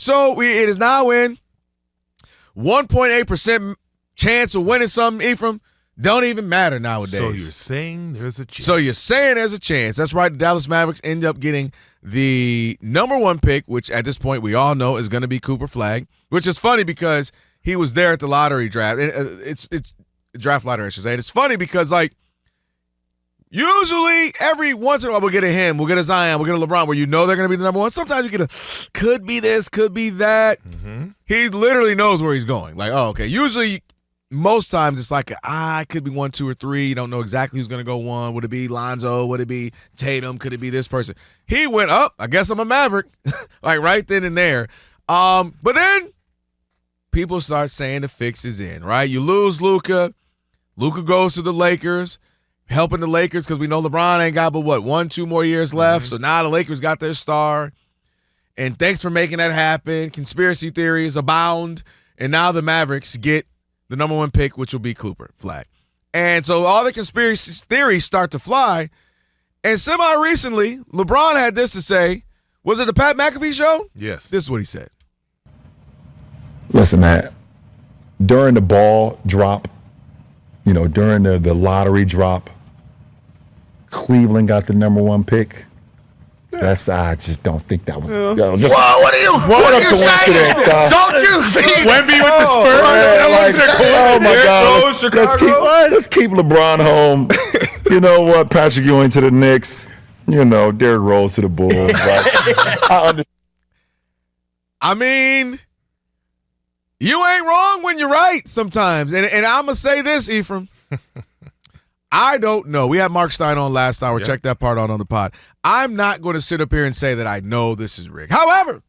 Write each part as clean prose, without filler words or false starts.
so it is now in 1.8% chance of winning something, Ephraim. Don't even matter nowadays. So you're saying there's a chance. That's right. The Dallas Mavericks end up getting the number 1 pick, which at this point we all know is going to be Cooper Flagg, which is funny because he was there at the lottery draft. It's draft lottery, I should say. And it's funny because, like, usually every once in a while we'll get a him, we'll get a Zion, we'll get a LeBron where you know they're going to be the number 1. Sometimes you get a could be this, could be that. Mm-hmm. He literally knows where he's going. Like, oh, okay. Usually, most times it's like, it could be 1, 2, or 3. You don't know exactly who's going to go 1. Would it be Lonzo? Would it be Tatum? Could it be this person? He went up. I guess I'm a Maverick. Like right then and there. But then people start saying the fix is in, right? You lose Luka. Luka goes to the Lakers, helping the Lakers because we know LeBron ain't got but, 1, 2 more years left. So now the Lakers got their star. And thanks for making that happen. Conspiracy theories abound. And now the Mavericks get the number 1 pick, which will be Cooper Flagg. And so all the conspiracy theories start to fly. And semi-recently, LeBron had this to say. Was it the Pat McAfee show? Yes. This is what he said. Listen, man, during the ball drop, during the lottery drop, Cleveland got the number 1 pick. I just don't think that was. What are you saying? Don't you think? Wemby with the Spurs? Oh my God! Let's keep LeBron home. You know what? Patrick Ewing to the Knicks. Derrick Rose to the Bulls. Right? I mean, you ain't wrong when you're right sometimes. And I'm going to say this, Ephraim. I don't know. We had Mark Stein on last hour. Yep. Check that part out on the pod. I'm not going to sit up here and say that I know this is rigged. However,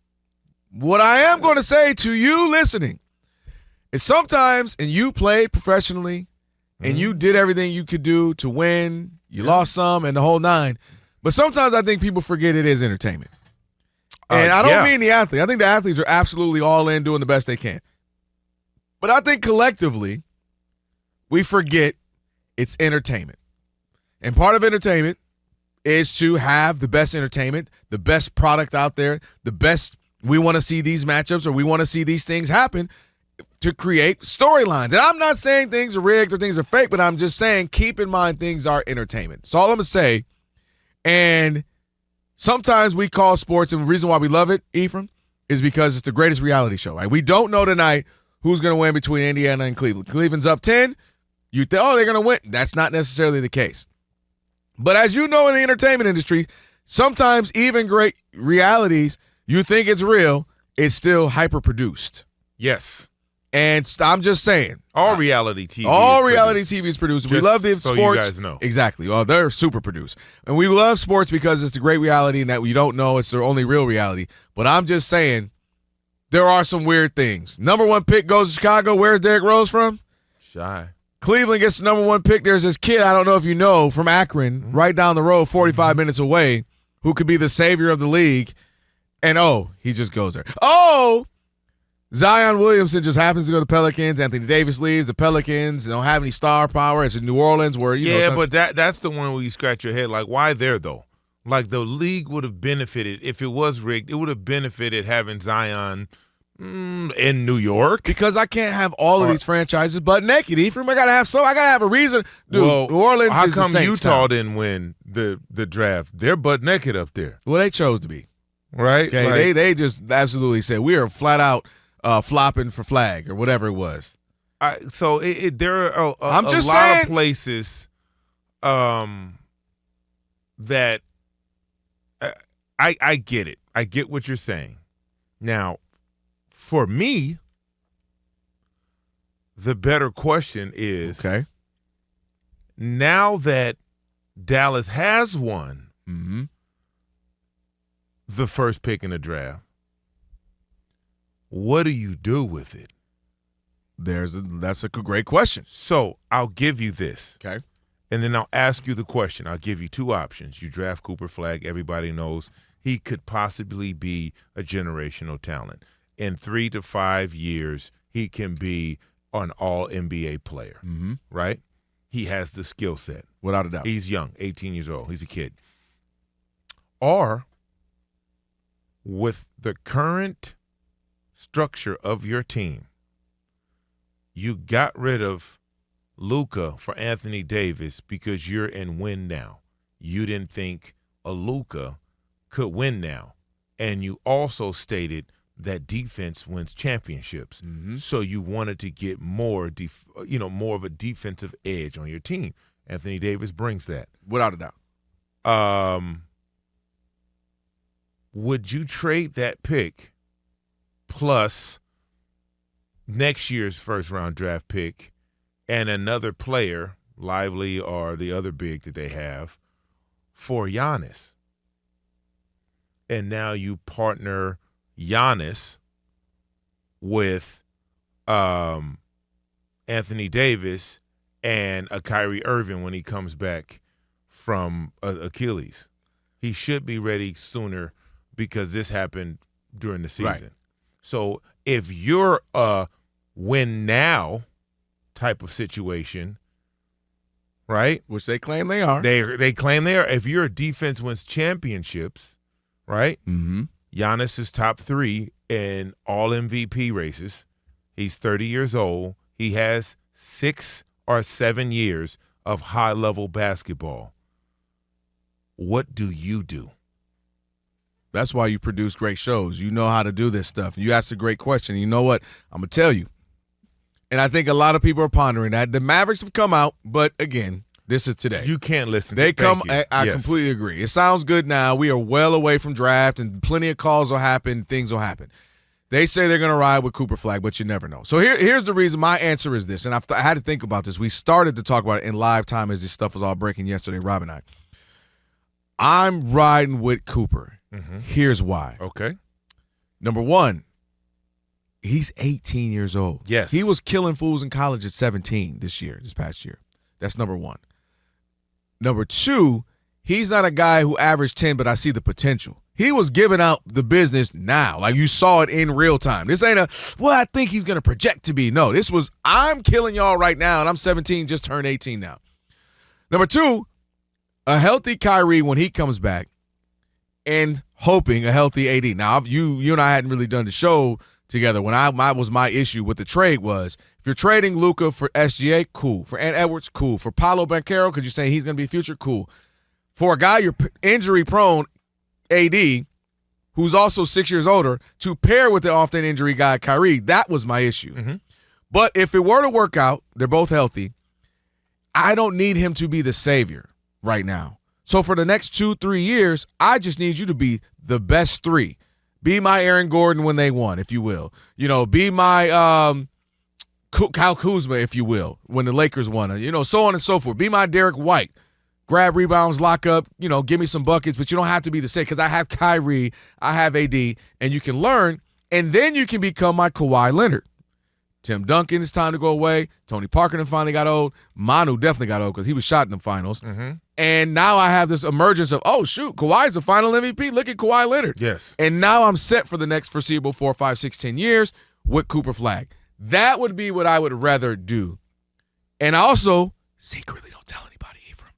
what I am going to say to you listening is sometimes, and you played professionally, and you did everything you could do to win, you lost some, and the whole 9. But sometimes I think people forget it is entertainment. And I don't mean the athlete. I think the athletes are absolutely all in doing the best they can. But I think collectively, we forget it's entertainment. And part of entertainment is to have the best entertainment, the best product out there, the best, we want to see these matchups or we want to see these things happen to create storylines. And I'm not saying things are rigged or things are fake, but I'm just saying keep in mind things are entertainment. That's all I'm going to say. And sometimes we call sports, and the reason why we love it, Ephraim, is because it's the greatest reality show. Right? We don't know tonight who's going to win between Indiana and Cleveland. Cleveland's up 10. You think, they're going to win. That's not necessarily the case. But as you know in the entertainment industry, sometimes even great realities, you think it's real, it's still hyper-produced. Yes. And I'm just saying. All reality TV is produced. We love the sports. So you guys know. Exactly. Well, they're super produced. And we love sports because it's the great reality and that we don't know it's their only real reality. But I'm just saying there are some weird things. Number 1 pick goes to Chicago. Where's Derrick Rose from? Shy. Cleveland gets the number 1 pick. There's this kid, I don't know if you know, from Akron, right down the road, 45 minutes away, who could be the savior of the league. And, he just goes there. Zion Williamson just happens to go to the Pelicans. Anthony Davis leaves. The Pelicans don't have any star power. It's in New Orleans where, but that's the one where you scratch your head. Like, why there, though? Like, the league would have benefited. If it was rigged, it would have benefited having Zion in New York. Because I can't have all of these franchises butt naked, Ephraim. I gotta have a reason. Dude, New Orleans how is come the Saints Utah town. didn't win the draft? They're butt naked up there. Well, they chose to be. Right? Okay, they just absolutely said, we are flat out flopping for Flag or whatever it was. There are I'm a just lot saying, of places that I get it. I get what you're saying. Now, for me, the better question is, okay, now that Dallas has won the first pick in the draft, what do you do with it? That's a great question. So I'll give you this. Okay. And then I'll ask you the question. I'll give you 2 options. You draft Cooper Flagg. Everybody knows he could possibly be a generational talent. In 3 to 5 years, he can be an all-NBA player, right? He has the skill set. Without a doubt. He's young, 18 years old. He's a kid. Or with the current structure of your team, you got rid of Luka for Anthony Davis because you're in win now. You didn't think a Luka could win now. And you also stated that defense wins championships. Mm-hmm. So you wanted to get more of a defensive edge on your team. Anthony Davis brings that. Without a doubt. Would you trade that pick plus next year's first-round draft pick and another player, Lively or the other big that they have, for Giannis? And now you partner Giannis with Anthony Davis and a Kyrie Irving when he comes back from Achilles. He should be ready sooner because this happened during the season. Right. So if you're a win now type of situation, right? Which they claim they are. They claim they are. If your defense wins championships, right? Mm-hmm. Giannis is top 3 in all MVP races. He's 30 years old. He has 6 or 7 years of high-level basketball. What do you do? That's why you produce great shows. You know how to do this stuff. You asked a great question. You know what? I'm going to tell you. And I think a lot of people are pondering that. The Mavericks have come out, but again, this is today. You can't listen. They come. Thank you. I Yes. completely agree. It sounds good now. We are well away from draft, and plenty of calls will happen. Things will happen. They say they're going to ride with Cooper Flagg, but you never know. So here's the reason. My answer is this, and I had to think about this. We started to talk about it in live time as this stuff was all breaking yesterday, Rob and I. I'm riding with Cooper. Mm-hmm. Here's why. Okay. Number one, he's 18 years old. Yes. He was killing fools in college at 17 this past year. That's number one. Number two, he's not a guy who averaged 10, but I see the potential. He was giving out the business now. Like you saw it in real time. This ain't I think he's going to project to be. No, this was, I'm killing y'all right now, and I'm 17, just turned 18 now. Number two, a healthy Kyrie when he comes back, and hoping a healthy AD. Now, you and I hadn't really done the show together. When my issue with the trade was, if you're trading Luka for SGA, cool. For Ant Edwards, cool. For Paolo Banchero, because you're saying he's going to be future, cool. For a guy you're injury-prone, AD, who's also 6 years older, to pair with the often injury guy, Kyrie, that was my issue. Mm-hmm. But if it were to work out, they're both healthy, I don't need him to be the savior right now. So for the next 2-3 years, I just need you to be the best 3. Be my Aaron Gordon when they won, if you will. You know, be my Kyle Kuzma, if you will, when the Lakers won. You know, so on and so forth. Be my Derek White. Grab rebounds, lock up, you know, give me some buckets, but you don't have to be the same because I have Kyrie, I have AD, and you can learn, and then you can become my Kawhi Leonard. Tim Duncan, it's time to go away. Tony Parker finally got old. Manu definitely got old because he was shot in the finals. Mm-hmm. And now I have this emergence of, oh, shoot, Kawhi's the final MVP. Look at Kawhi Leonard. Yes. And now I'm set for the next foreseeable 4, 5, 6, 10 years with Cooper Flagg. That would be what I would rather do. And I also, secretly don't tell anybody, Ephraim,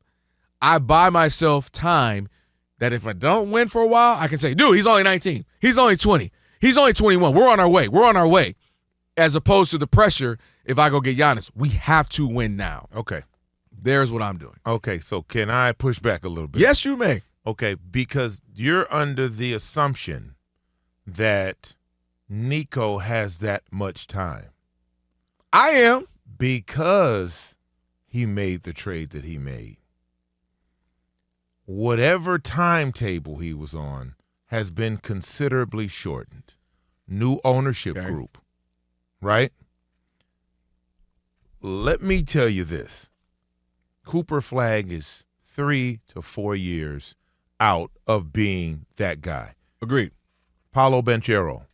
I buy myself time that if I don't win for a while, I can say, dude, he's only 19. He's only 20. He's only 21. We're on our way. We're on our way. As opposed to the pressure, if I go get Giannis, we have to win now. Okay. There's what I'm doing. Okay, so can I push back a little bit? Yes, you may. Okay, because you're under the assumption that Nico has that much time. I am. Because he made the trade that he made. Whatever timetable he was on has been considerably shortened. New ownership group, right? Let me tell you this. Cooper Flagg is 3 to 4 years out of being that guy. Agreed. Paolo Banchero.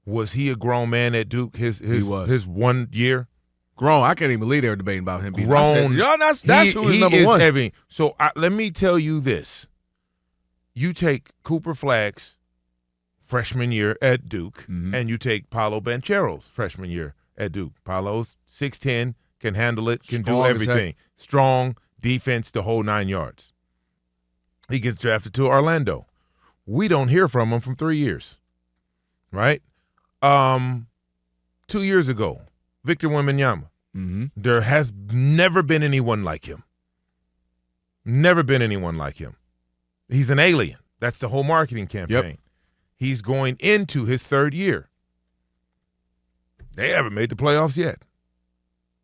Was he a grown man at Duke his 1 year? Grown. I can't even believe they were debating about him being grown. That's who is number one. Heavy. So let me tell you this. You take Cooper Flagg's freshman year at Duke, and you take Paolo Banchero's freshman year at Duke. Paolo's 6'10", can handle it, can do everything. Strong, defense, the whole 9 yards. He gets drafted to Orlando. We don't hear from him 3 years, right? 2 years ago, Victor Wembanyama. Mm-hmm. There has never been anyone like him. Never been anyone like him. He's an alien. That's the whole marketing campaign. Yep. He's going into his third year. They haven't made the playoffs yet.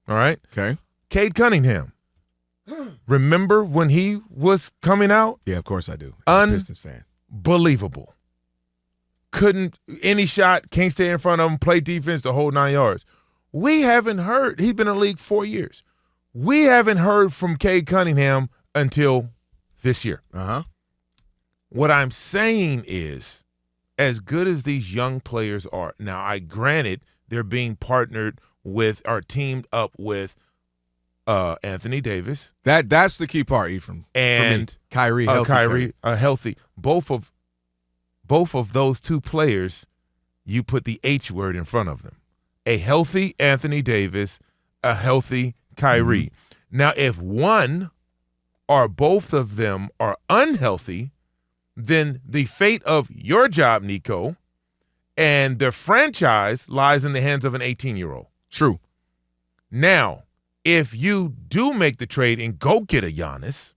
All right? Okay. Cade Cunningham. Remember when he was coming out? Yeah, of course I do. I'm a Pistons fan. Unbelievable. Couldn't, any shot, can't stay in front of him, play defense the whole 9 yards. We haven't heard, he's been in the league 4 years. We haven't heard from Cade Cunningham until this year. Uh-huh. What I'm saying is, as good as these young players are, now granted they're being partnered with or teamed up with Anthony Davis. That's the key part, Ephraim. And Kyrie, healthy. Both of those two players, you put the H word in front of them. A healthy Anthony Davis, a healthy Kyrie. Mm-hmm. Now, if one or both of them are unhealthy, then the fate of your job, Nico, and the franchise lies in the hands of an 18-year-old. True. Now, if you do make the trade and go get a Giannis,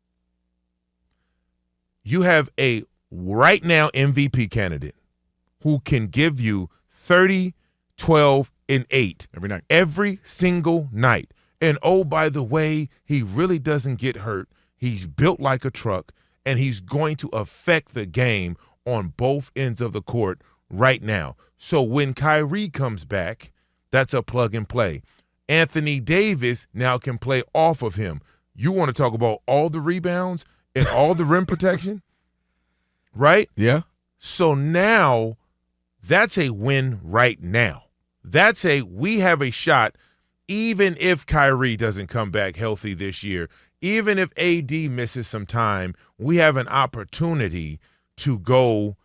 you have a right now MVP candidate who can give you 30, 12, and 8 every night, every single night. And oh, by the way, he really doesn't get hurt. He's built like a truck, and he's going to affect the game on both ends of the court right now. So when Kyrie comes back, that's a plug and play. Anthony Davis now can play off of him. You want to talk about all the rebounds and all the rim protection, right? Yeah. So now that's a win right now. We have a shot, even if Kyrie doesn't come back healthy this year, even if AD misses some time, we have an opportunity to go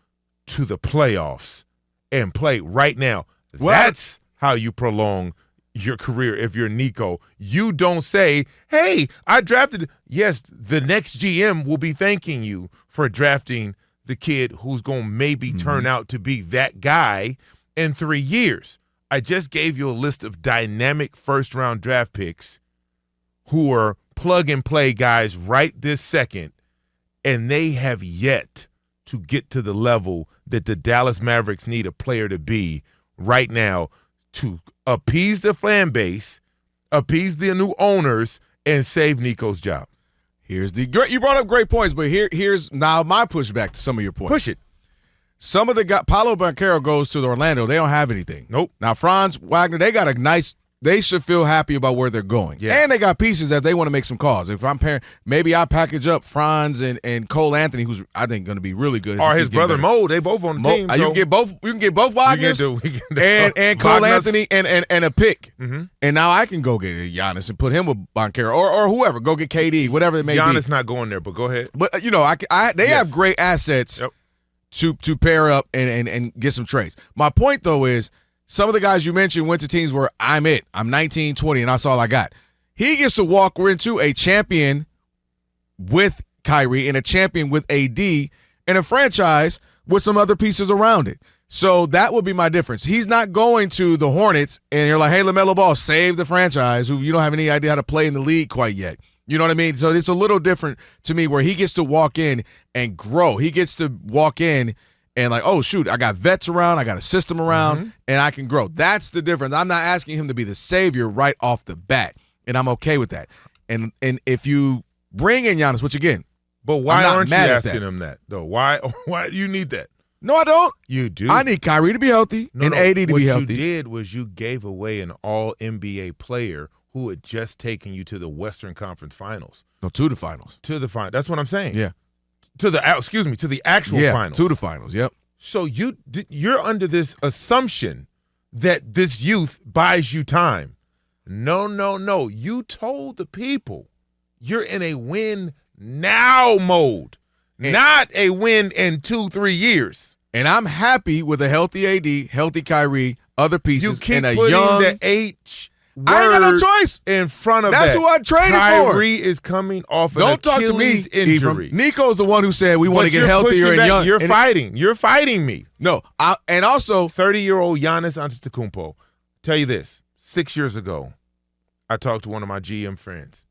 to the playoffs and play right now. Well, that's how you prolong your career. If you're Nico, you don't say, hey, I drafted. Yes, the next GM will be thanking you for drafting the kid who's going to maybe turn out to be that guy in 3 years. I just gave you a list of dynamic first-round draft picks who are plug-and-play guys right this second, and they have yet to get to the level that the Dallas Mavericks need a player to be right now to appease the fan base, appease the new owners, and save Nico's job. You brought up great points, but here's now my pushback to some of your points. Push it. Some of the guys, Paolo Banchero goes to Orlando. They don't have anything. Nope. Now, Franz Wagner, they should feel happy about where they're going. Yes. And they got pieces that they want to make some calls. If I'm pairing, maybe I package up Franz and Cole Anthony, who's I think going to be really good. Or his brother Mo. They both on the team. You can get both. You can get both Wagners and Cole Anthony and a pick. Mm-hmm. And now I can go get Giannis and put him with Banchero or whoever. Go get KD, whatever it may be. Giannis not going there, but go ahead. But they have great assets. Yep. To pair up and get some trades. My point, though, is some of the guys you mentioned went to teams where I'm 19, 20, and that's all I got. He gets to walk into a champion with Kyrie and a champion with AD and a franchise with some other pieces around it. So that would be my difference. He's not going to the Hornets and you're like, hey, LaMelo Ball, save the franchise who you don't have any idea how to play in the league quite yet. You know what I mean? So it's a little different to me where he gets to walk in and grow. He gets to walk in and like, oh, shoot, I got vets around, I got a system around, and I can grow. That's the difference. I'm not asking him to be the savior right off the bat, and I'm okay with that. And if you bring in Giannis, which again, but why aren't you asking him that, though? Why do you need that? No, I don't. You do. I need Kyrie to be healthy and AD to be healthy. What you did was you gave away an all-NBA player who had just taken you to the Western Conference Finals. No, to the finals. To the final. That's what I'm saying. Yeah. To the actual finals. To the finals. Yep. So you're under this assumption that this youth buys you time. No. You told the people you're in a win now mode, not a win in 2-3 years. And I'm happy with a healthy AD, healthy Kyrie, other pieces, you keep and a putting young the H I ain't got no choice. in front of That's that. who I traded for. Kyrie is coming off an Don't talk to me, Achilles injury. Ephraim. Nico's the one who said we want to But get you're healthier pushing and back. young. You're And fighting. You're fighting me. No, and also 30-year-old Giannis Antetokounmpo. Tell you this, 6 years ago, I talked to one of my GM friends,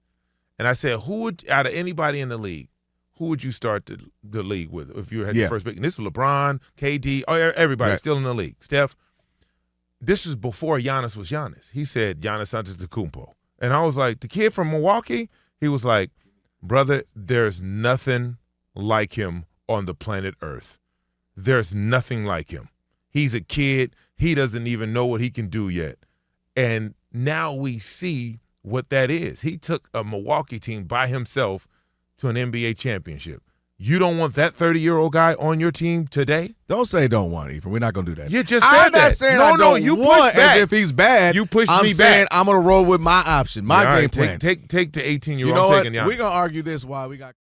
and I said, who would, out of anybody in the league, who would you start the league with if you had the first pick? And this was LeBron, KD, everybody still in the league. Steph, this is before Giannis was Giannis. He said Giannis Antetokounmpo. And I was like, the kid from Milwaukee? He was like, brother, there's nothing like him on the planet Earth. There's nothing like him. He's a kid. He doesn't even know what he can do yet. And now we see what that is. He took a Milwaukee team by himself to an NBA championship. You don't want that 30-year-old guy on your team today? don't say don't want Ephraim. We're not gonna do that. You just said I'm that. not saying No, I no, don't you want pushed back. as if he's bad. You pushed I'm me saying back. I'm gonna roll with my option, my All game right, plan. Take the 18-year-old. You know what? Taking Giannis. We're gonna argue this while we got.